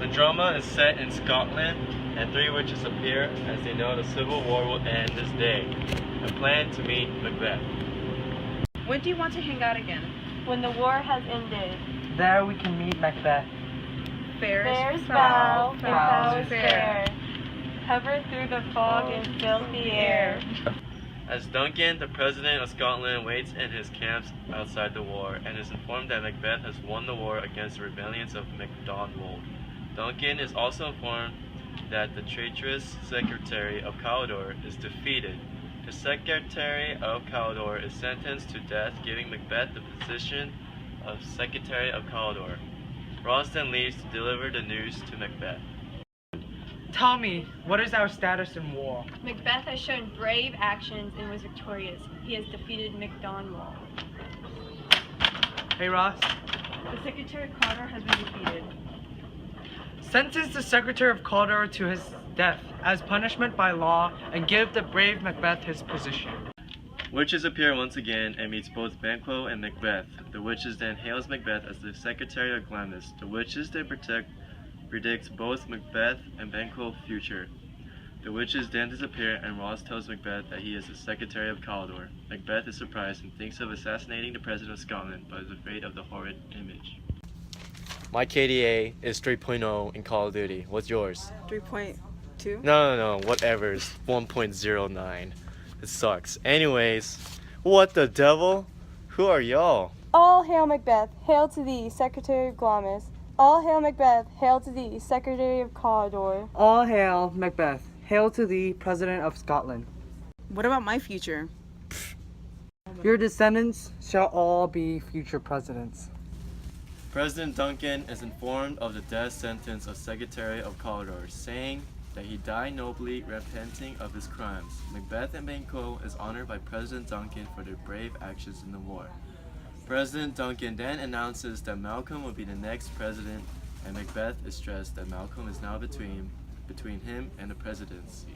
The drama is set in Scotland, and three witches appear as they know the civil war will end this day and plan to meet Macbeth. When do you want to hang out again? When the war has ended. There we can meet Macbeth. Fair's foul, and foul is fair. fair. Hover through the fog and fill the air. As Duncan, the president of Scotland, waits in his camps outside the war and is informed that Macbeth has won the war against the rebellions of Macdonald. Duncan is also informed that the traitorous Secretary of Cawdor is defeated. The Secretary of Cawdor is sentenced to death, giving Macbeth the position of Secretary of Cawdor. Ross then leaves to deliver the news to Macbeth. Tell me, what is our status in war? Macbeth has shown brave actions and was victorious. He has defeated Macdonald. Hey Ross, The Secretary Cawdor has been defeated. sentence the Secretary of Cawdor to his death as punishment by law and give the brave Macbeth his position. Witches appear once again and meets both Banquo and Macbeth. The witches then hails Macbeth as the Secretary of Glamis. The witches then predicts both Macbeth and Banquo's future. The witches then disappear and Ross tells Macbeth that he is the Secretary of Cawdor. Macbeth is surprised and thinks of assassinating the President of Scotland, but is afraid of the horrid image. My KDA is 3.0 in Call of Duty. What's yours? 3.2? No, whatever. It's 1.09. It sucks. Anyways, what the devil? Who are y'all? All hail Macbeth, hail to thee, Secretary of Glamis. All hail Macbeth, hail to thee, Secretary of Cawdor. All hail Macbeth. Hail to thee, President of Scotland. What about my future? Your descendants shall all be future presidents. President Duncan is informed of the death sentence of Secretary of Cawdor, saying that he died nobly, repenting of his crimes. Macbeth and Banquo is honored by President Duncan for their brave actions in the war. President Duncan then announces that Malcolm will be the next president, and Macbeth is stressed that Malcolm is now between him and the presidency.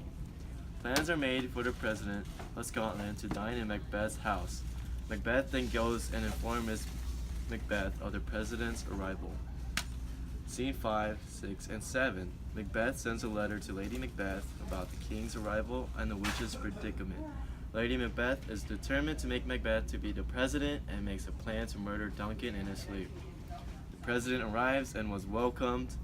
Plans are made for the president of Scotland to dine in Macbeth's house. Macbeth then goes and informs Macbeth of the president's arrival. Scene 5, 6, and 7. Macbeth sends a letter to Lady Macbeth about the king's arrival and the witch's predicament. Lady Macbeth is determined to make Macbeth to be the president and makes a plan to murder Duncan in his sleep. The president arrives and was welcomed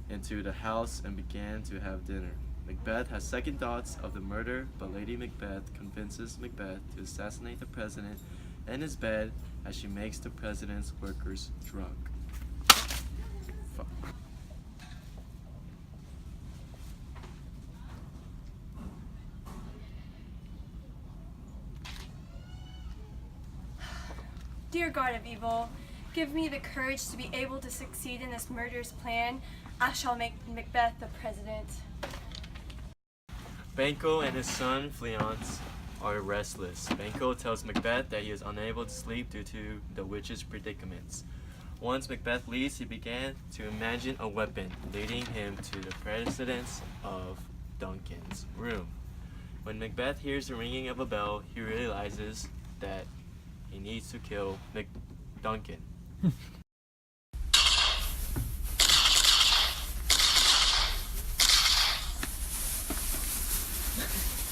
into the house and began to have dinner. Macbeth has second thoughts of the murder, but Lady Macbeth convinces Macbeth to assassinate the president in his bed as she makes the president's workers drunk. Fuck. Dear God of evil, give me the courage to be able to succeed in this murderous plan. I shall make Macbeth the president. Banquo and his son Fleance are restless. Banquo tells Macbeth that he is unable to sleep due to the witch's predicaments. Once Macbeth leaves, he began to imagine a weapon, leading him to the president's of Duncan's room. When Macbeth hears the ringing of a bell, he realizes that he needs to kill Duncan.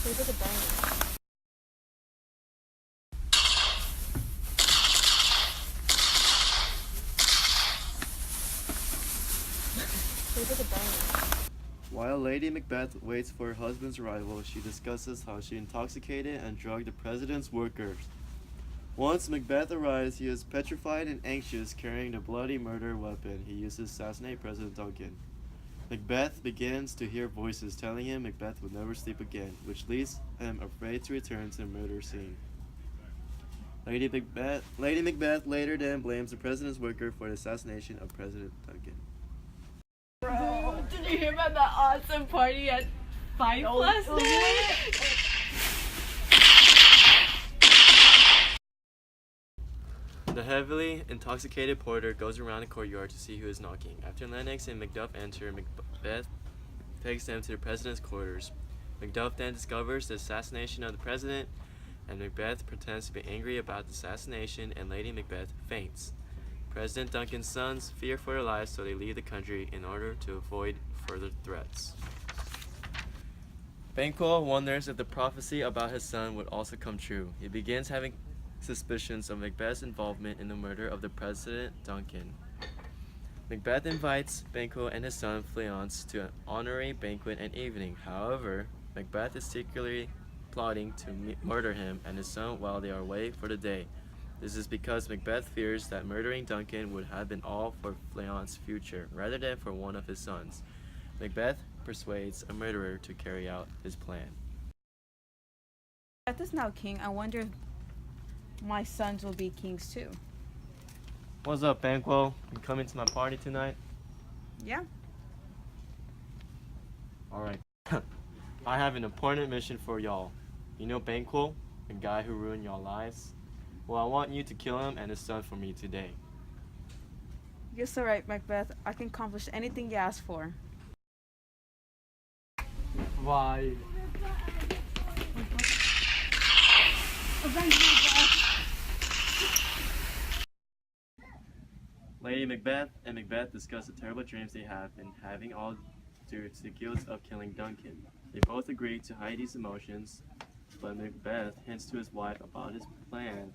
Look at the bell. Look at the bell. While Lady Macbeth waits for her husband's arrival, she discusses how she intoxicated and drugged the president's workers. Once Macbeth arrives, he is petrified and anxious, carrying the bloody murder weapon he used to assassinate President Duncan. Macbeth begins to hear voices telling him Macbeth will never sleep again, which leaves him afraid to return to the murder scene. Lady Macbeth later then blames the president's worker for the assassination of President Duncan. Bro, did you hear about that awesome party at 5 last night? The heavily intoxicated porter goes around the courtyard to see who is knocking. After Lennox and Macduff enter, Macbeth takes them to the president's quarters. Macduff then discovers the assassination of the president, and Macbeth pretends to be angry about the assassination, and Lady Macbeth faints. President Duncan's sons fear for their lives, so they leave the country in order to avoid further threats. Banquo wonders if the prophecy about his son would also come true. He begins having suspicions of Macbeth's involvement in the murder of the President Duncan. Macbeth invites Banquo and his son Fleance to an honorary banquet and evening. However, Macbeth is secretly plotting to murder him and his son while they are away for the day. This is because Macbeth fears that murdering Duncan would have been all for Fleance's future, rather than for one of his sons. Macbeth persuades a murderer to carry out his plan. Macbeth is now king. I wonder if my sons will be kings too. What's up, Banquo? You coming to my party tonight? Yeah. Alright. I have an important mission for y'all. You know Banquo, the guy who ruined y'all lives? Well, I want you to kill him and his son for me today. Yes, alright, Macbeth. I can accomplish anything you ask for. Why? Lady Macbeth and Macbeth discuss the terrible dreams they have been having all due to the guilt of killing Duncan. They both agree to hide these emotions, but Macbeth hints to his wife about his plan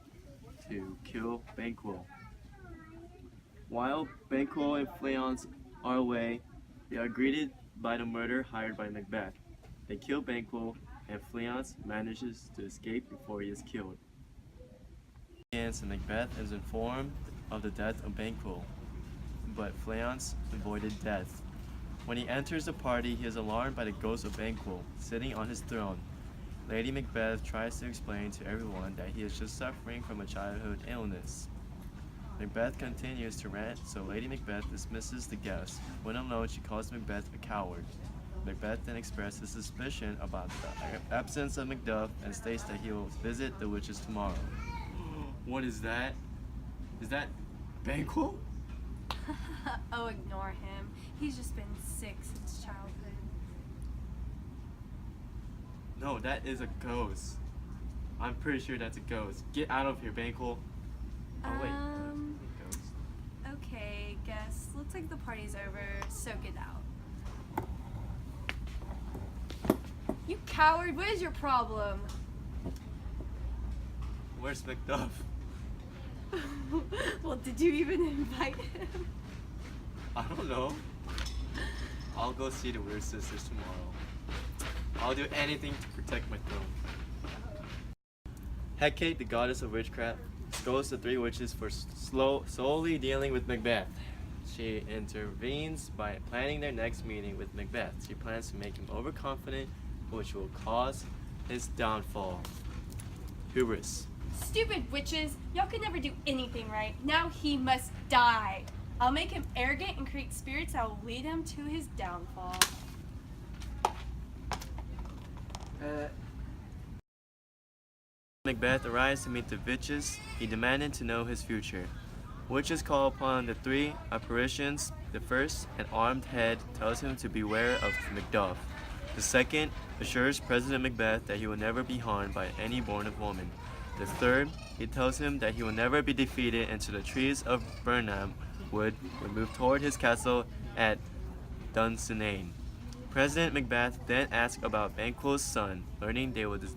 to kill Banquo. While Banquo and Fleance are away, they are greeted by the murderer hired by Macbeth. They kill Banquo, and Fleance manages to escape before he is killed. And Macbeth is informed of the death of Banquo, but Fleance avoided death. When he enters the party, he is alarmed by the ghost of Banquo sitting on his throne. Lady Macbeth tries to explain to everyone that he is just suffering from a childhood illness. Macbeth continues to rant, so Lady Macbeth dismisses the guest. When alone, she calls Macbeth a coward. Macbeth then expresses suspicion about the absence of Macduff and states that he will visit the witches tomorrow. What is that? Is that Banquo? Oh, ignore him. He's just been sick since childhood. No, that is a ghost. I'm pretty sure that's a ghost. Get out of here, Banquo. Oh wait. Ghost. Okay, guess. Looks like the party's over, so get out. You coward, what is your problem? Where's Macduff? Well, did you even invite him? I don't know. I'll go see the Weird Sisters tomorrow. I'll do anything to protect my throne. Hecate, the goddess of witchcraft, scolds the three witches for solely dealing with Macbeth. She intervenes by planning their next meeting with Macbeth. She plans to make him overconfident, which will cause his downfall. Hubris. Stupid witches! Y'all could never do anything right. Now he must die. I'll make him arrogant and create spirits that will lead him to his downfall. Macbeth arrives to meet the witches. He demanded to know his future. Witches call upon the three apparitions. The first, an armed head, tells him to beware of Macduff. The second assures President Macbeth that he will never be harmed by any born of woman. The third, he tells him that he will never be defeated until the trees of Burnham would move toward his castle at Dunsinane. President Macbeth then asks about Banquo's son, learning they would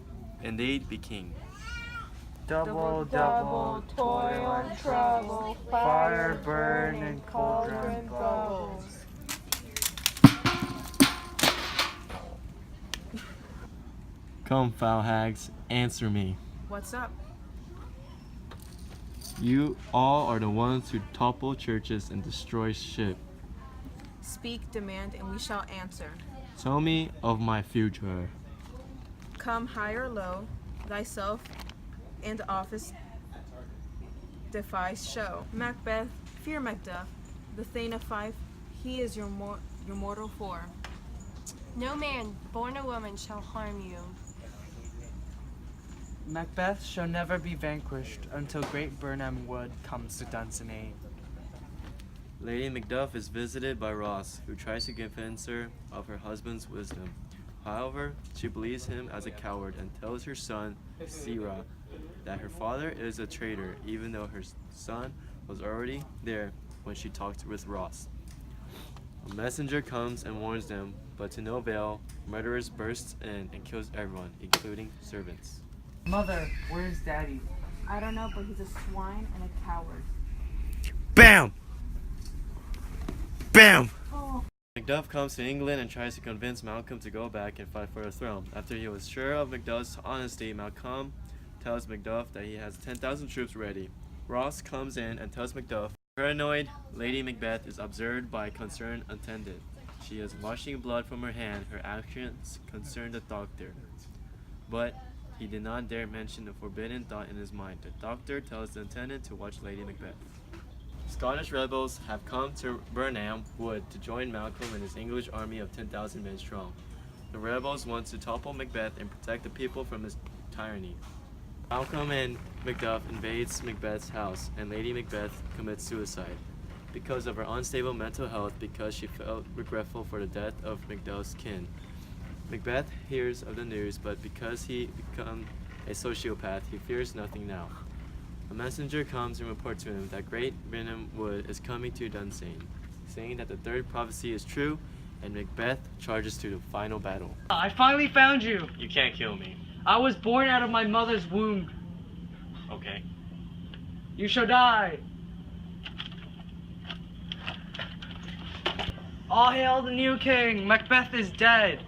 indeed be king. Double, double, toil and trouble, fire burn and cauldron bubbles. Come, foul hags, answer me. What's up? You all are the ones who topple churches and destroy ships. Speak, demand, and we shall answer. Tell me of my future. Come high or low, thyself and the office defies show. Macbeth, fear Macduff, the Thane of Fife, he is your mortal foe. No man born a woman shall harm you. Macbeth shall never be vanquished until great Burnham Wood comes to Dunsinane. Lady Macduff is visited by Ross, who tries to convince her of her husband's wisdom. However, she believes him as a coward and tells her son, Sira, that her father is a traitor, even though her son was already there when she talked with Ross. A messenger comes and warns them, but to no avail, murderers burst in and kills everyone, including servants. Mother, where's Daddy? I don't know, but he's a swine and a coward. BAM! BAM! Oh. Macduff comes to England and tries to convince Malcolm to go back and fight for the throne. After he was sure of Macduff's honesty, Malcolm tells Macduff that he has 10,000 troops ready. Ross comes in and tells Macduff, paranoid Lady Macbeth is observed by a concerned attendant. She is washing blood from her hand. Her actions concern the doctor. But he did not dare mention the forbidden thought in his mind. The doctor tells the attendant to watch Lady Macbeth. Scottish rebels have come to Burnham Wood to join Malcolm and his English army of 10,000 men strong. The rebels want to topple Macbeth and protect the people from his tyranny. Malcolm and Macduff invades Macbeth's house, and Lady Macbeth commits suicide because of her unstable mental health, because she felt regretful for the death of Macduff's kin. Macbeth hears of the news, but because he become a sociopath, he fears nothing now. A messenger comes and reports to him that Great Burnham Wood is coming to Dunsane, saying that the third prophecy is true, and Macbeth charges to the final battle. I finally found you. You can't kill me. I was born out of my mother's womb. Okay. You shall die. All hail the new king. Macbeth is dead.